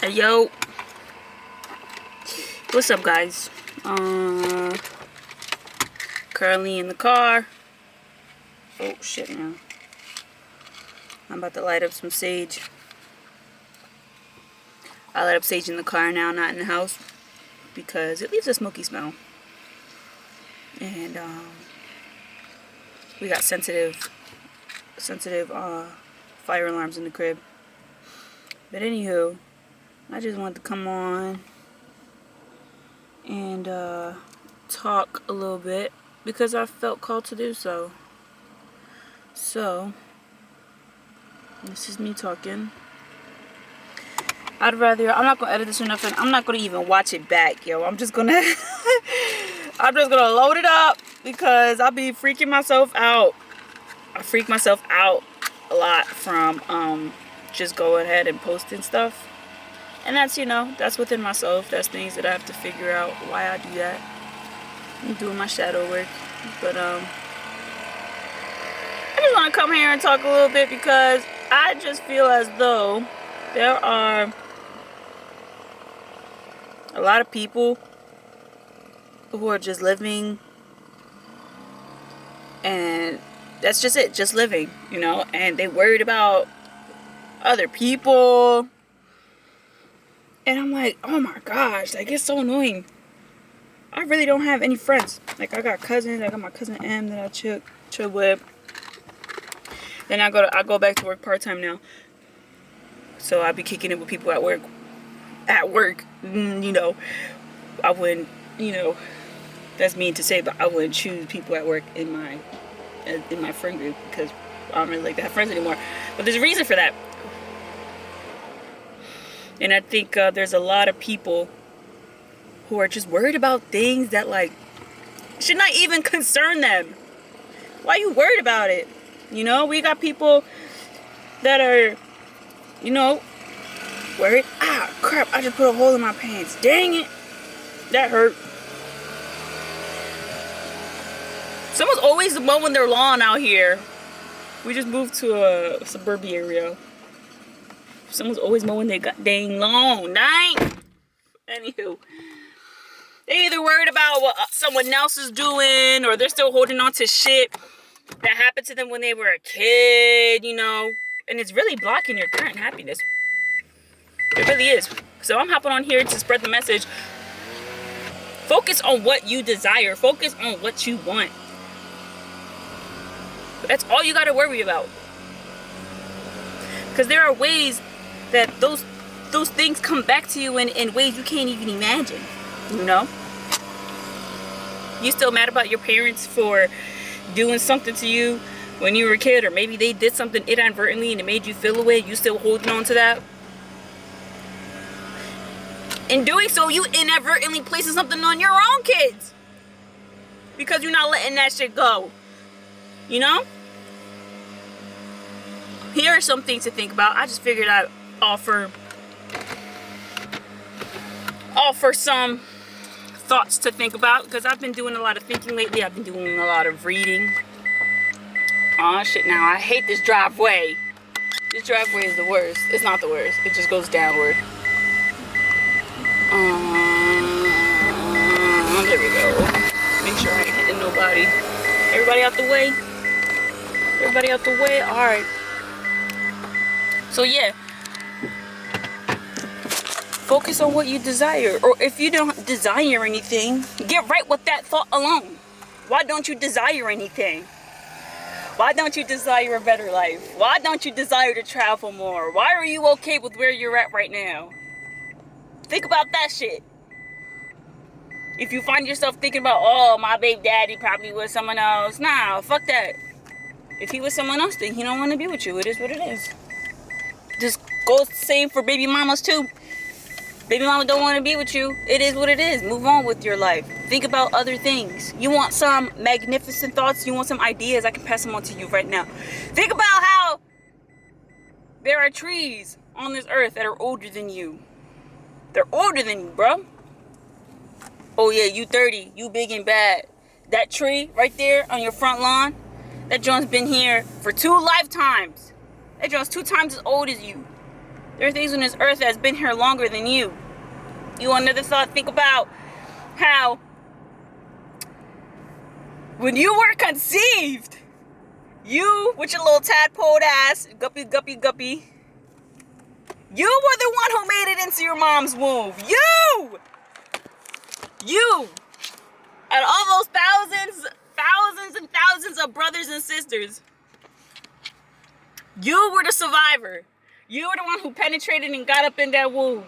Hey yo, what's up guys? Currently in the car. Oh shit, man. I'm about to light up some sage. I light up sage in the car now, not in the house, because it leaves a smoky smell. And we got sensitive fire alarms in the crib. But anywho, I just wanted to come on and talk a little bit because I felt called to do so. So, this is me talking. I'm not gonna edit this or nothing. I'm not gonna even watch it back, yo. I'm just gonna load it up because I'll be freaking myself out. I freak myself out a lot from just going ahead and posting stuff. And that's, that's within myself. That's things that I have to figure out why I do that. I'm doing my shadow work. But I just want to come here and talk a little bit because I just feel as though there are a lot of people who are just living, and that's just it, just living, and they worried about other people. And I'm like, oh my gosh, like, it's so annoying. I really don't have any friends. Like, I got cousins. I got my cousin M that I chill with. Then I go back to work part-time now. So I be kicking it with people at work. I wouldn't, that's mean to say, but I wouldn't choose people at work in my friend group because I don't really like to have friends anymore. But there's a reason for that. And I think there's a lot of people who are just worried about things that, like, should not even concern them. Why are you worried about it? We got people that are, worried. Ah, crap, I just put a hole in my pants. Dang it. That hurt. Someone's always mowing their lawn out here. We just moved to a suburban area. Someone's always mowing their dang lawn. Dang. Anywho, they either worried about what someone else is doing, or they're still holding on to shit that happened to them when they were a kid, and it's really blocking your current happiness. It really is. So I'm hopping on here to spread the message. Focus on what you desire. Focus on what you want. That's all you got to worry about. Because there are ways that those things come back to you in ways you can't even imagine. You still mad about your parents for doing something to you when you were a kid, or maybe they did something inadvertently and it made you feel a way. You still holding on to that. In doing so, you inadvertently placing something on your own kids because you're not letting that shit go. Here are some things to think about. I just figured I'd offer some thoughts to think about because I've been doing a lot of thinking lately. I've been doing a lot of reading. Oh shit, now I hate this driveway. This driveway is the worst. It's not the worst. It just goes downward. There we go. Make sure I ain't hitting nobody. Everybody out the way. Everybody out the way. Alright. So yeah. Focus on what you desire. Or if you don't desire anything, get right with that thought alone. Why don't you desire anything? Why don't you desire a better life? Why don't you desire to travel more? Why are you okay with where you're at right now? Think about that shit. If you find yourself thinking about, oh, my baby daddy probably was someone else. Nah, fuck that. If he was someone else, then he don't want to be with you. It is what it is. Just goes the same for baby mamas too. Baby mama don't want to be with you. It is what it is. Move on with your life. Think about other things. You want some magnificent thoughts? You want some ideas? I can pass them on to you right now. Think about how there are trees on this earth that are older than you. They're older than you, bro. Oh yeah, you 30. You big and bad. That tree right there on your front lawn, that joint's been here for 2 lifetimes. That joint's 2 times as old as you. There are things on this earth that's been here longer than you. You want another thought? Think about how when you were conceived, you with your little tadpole ass, guppy, you were the one who made it into your mom's womb. You, and all those thousands and thousands of brothers and sisters, you were the survivor. You were the one who penetrated and got up in that womb.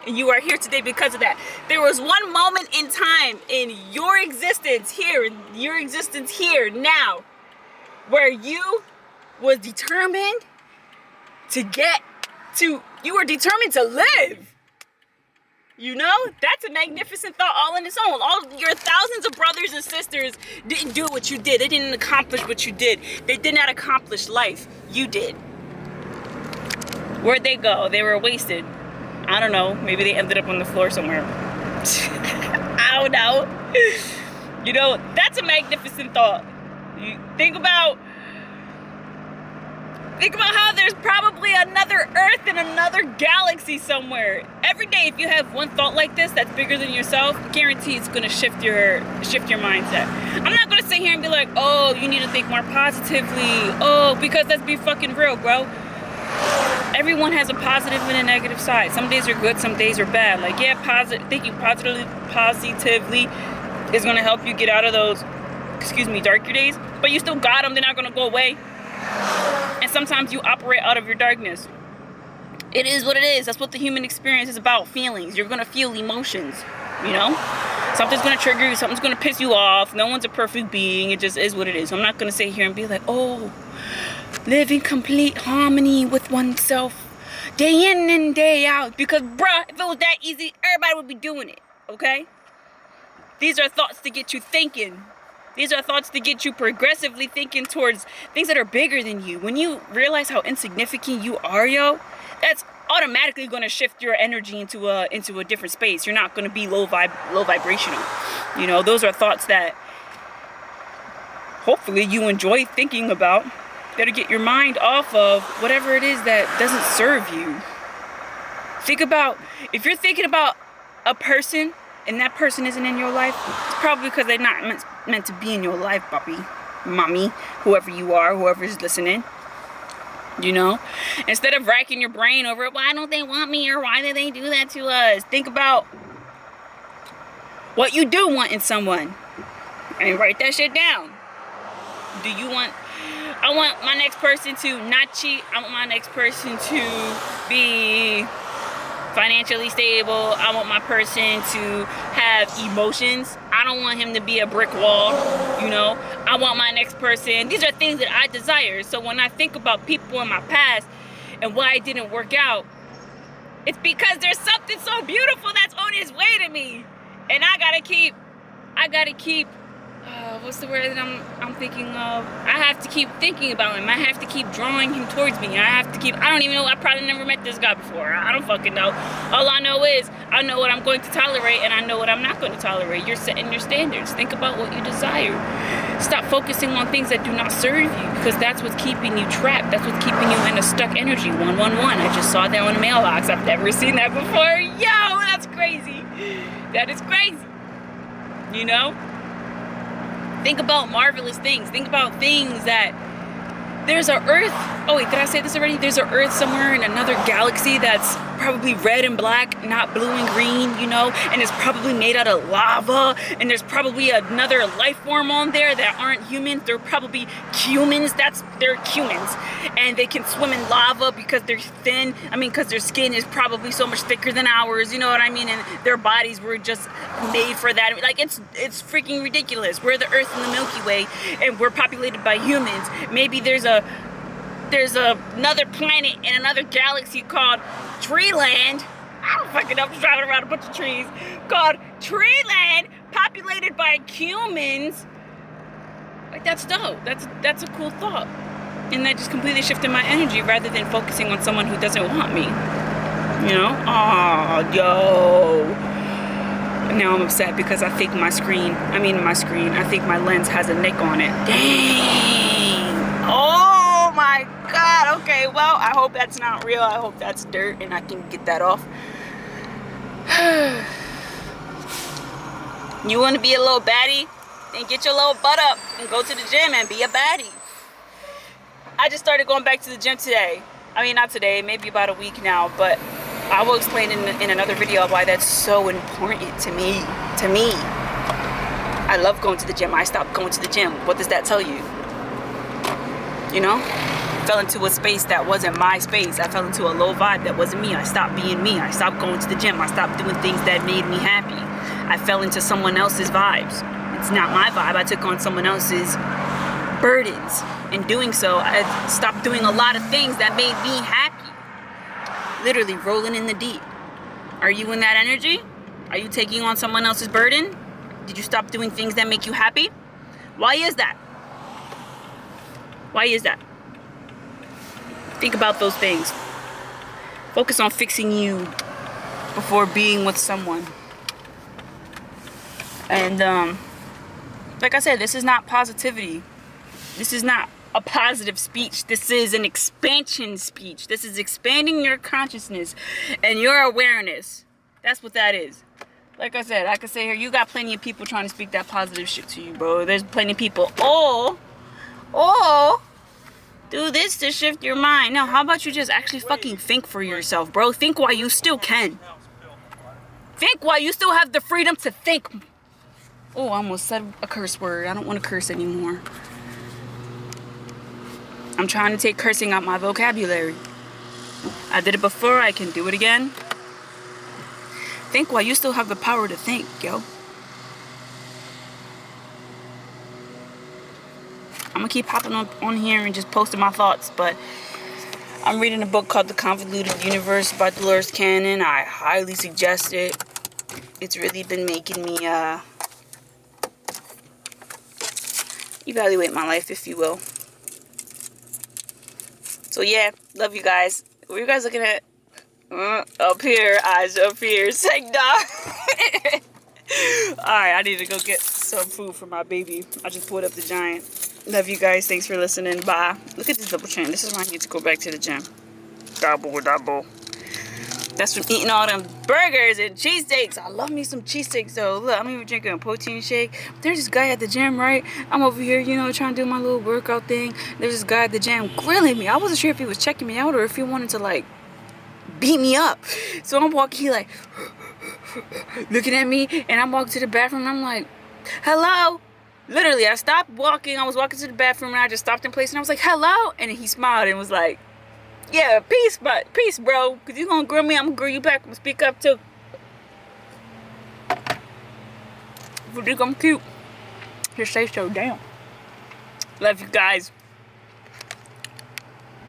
And you are here today because of that. There was one moment in time in your existence here, now, where you was determined you were determined to live. You know, that's a magnificent thought all in its own. All your thousands of brothers and sisters didn't do what you did. They didn't accomplish what you did. They did not accomplish life. You did. Where'd they go? They were wasted. I don't know. Maybe they ended up on the floor somewhere. I don't know. You know, that's a magnificent thought. You think about how there's probably another Earth in another galaxy somewhere. Every day, if you have one thought like this that's bigger than yourself, guarantee it's gonna shift your mindset. I'm not gonna sit here and be like, oh, you need to think more positively. Oh, because let's be fucking real, bro. Everyone has a positive and a negative side. Some days are good, some days are bad. Like, yeah, thinking positively is gonna help you get out of those, darker days. But you still got them. They're not gonna go away. And sometimes you operate out of your darkness. It is what it is. That's what the human experience is about. Feelings. You're gonna feel emotions. You know, something's gonna trigger you. Something's gonna piss you off. No one's a perfect being. It just is what it is. I'm not gonna sit here and be like, oh, live in complete harmony with oneself day in and day out. Because, bruh, if it was that easy, everybody would be doing it, okay? These are thoughts to get you thinking. These are thoughts to get you progressively thinking towards things that are bigger than you. When you realize how insignificant you are, yo, that's automatically going to shift your energy into a different space. You're not going to be low vibrational. You know, those are thoughts that hopefully you enjoy thinking about. Gotta get your mind off of whatever it is that doesn't serve you. Think about, if you're thinking about a person and that person isn't in your life, it's probably because they're not meant to be in your life, puppy, mommy, whoever you are, whoever's listening. You know, instead of racking your brain over why don't they want me or why did they do that to us, think about what you do want in someone and write that shit down. I want my next person to not cheat. I want my next person to be financially stable. I want my person to have emotions. I don't want him to be a brick wall, you know. I want my next person. These are things that I desire. So when I think about people in my past and why it didn't work out, it's because there's something so beautiful that's on its way to me. And I gotta keep what's the word that I'm thinking of? I have to keep thinking about him. I have to keep drawing him towards me. I don't even know. I probably never met this guy before. I don't fucking know. All I know is I know what I'm going to tolerate and I know what I'm not going to tolerate. You're setting your standards. Think about what you desire. Stop focusing on things that do not serve you, because that's what's keeping you trapped. That's what's keeping you in a stuck energy. 111. I just saw that on the mailbox. I've never seen that before. Yo, that's crazy. That is crazy. You know? Think about marvelous things. Think about things that there's a Earth. Oh wait, did I say this already? There's a Earth somewhere in another galaxy that's probably red and black, not blue and green, you know, and it's probably made out of lava, and there's probably another life form on there that aren't humans. They're probably humans. They're humans, and they can swim in lava because they're thin. I mean, because their skin is probably so much thicker than ours, you know what I mean? And their bodies were just made for that. Like, it's freaking ridiculous. We're the Earth in the Milky Way, and we're populated by humans. Maybe there's another planet in another galaxy called Treeland. I don't fucking know. I'm just driving around a bunch of trees. Called Treeland, populated by humans. Like, that's dope. That's a cool thought. And that just completely shifted my energy rather than focusing on someone who doesn't want me. You know? Aw, yo. Now I'm upset because I think my lens has a nick on it. Dang. Oh my God. God. Okay, well, I hope that's not real. I hope that's dirt and I can get that off. You want to be a little baddie? Then get your little butt up and go to the gym and be a baddie. I just started going back to the gym today. I mean, not today, maybe about a week now, but I will explain in another video why that's so important to me. I love going to the gym. I stopped going to the gym. What does that tell you? You know? I fell into a space that wasn't my space. I fell into a low vibe that wasn't me. I stopped being me. I stopped going to the gym. I stopped doing things that made me happy. I fell into someone else's vibes. It's not my vibe. I took on someone else's burdens. In doing so, I stopped doing a lot of things that made me happy. Literally rolling in the deep. Are you in that energy? Are you taking on someone else's burden? Did you stop doing things that make you happy? Why is that? Why is that? Think about those things. Focus on fixing you before being with someone. And like I said, this is not positivity. This is not a positive speech. This is an expansion speech. This is expanding your consciousness and your awareness. That's what that is. Like I said, I could say here, you got plenty of people trying to speak that positive shit to you, bro. There's plenty of people. Oh, do this to shift your mind. Now, how about you just actually fucking think for yourself, bro? Think while you still can. Think while you still have the freedom to think. Oh, I almost said a curse word. I don't want to curse anymore. I'm trying to take cursing out my vocabulary. I did it before. I can do it again. Think while you still have the power to think, yo. I'm gonna keep hopping on here and just posting my thoughts, but I'm reading a book called The Convoluted Universe by Dolores Cannon. I highly suggest it. It's really been making me evaluate my life, if you will. So yeah, love you guys. What are you guys looking at? Up here, eyes up here. Say nah. Alright, I need to go get some food for my baby. I just pulled up the Giant. Love you guys. Thanks for listening. Bye. Look at this double chin. This is why I need to go back to the gym. Double. That's from eating all them burgers and cheesesteaks. I love me some cheesesteaks though. Look, I'm even drinking a protein shake. There's this guy at the gym, right? I'm over here, you know, trying to do my little workout thing. There's this guy at the gym grilling me. I wasn't sure if he was checking me out or if he wanted to like beat me up. So I'm walking, he like looking at me, and I'm walking to the bathroom and I'm like, hello. Literally, I stopped walking. I was walking to the bathroom and I just stopped in place and I was like, hello. And he smiled and was like, yeah, peace, bro. Cause you gonna grill me, I'm gonna grill you back. I'm gonna speak up too. If you think I'm cute, just say so. Damn. Love you guys.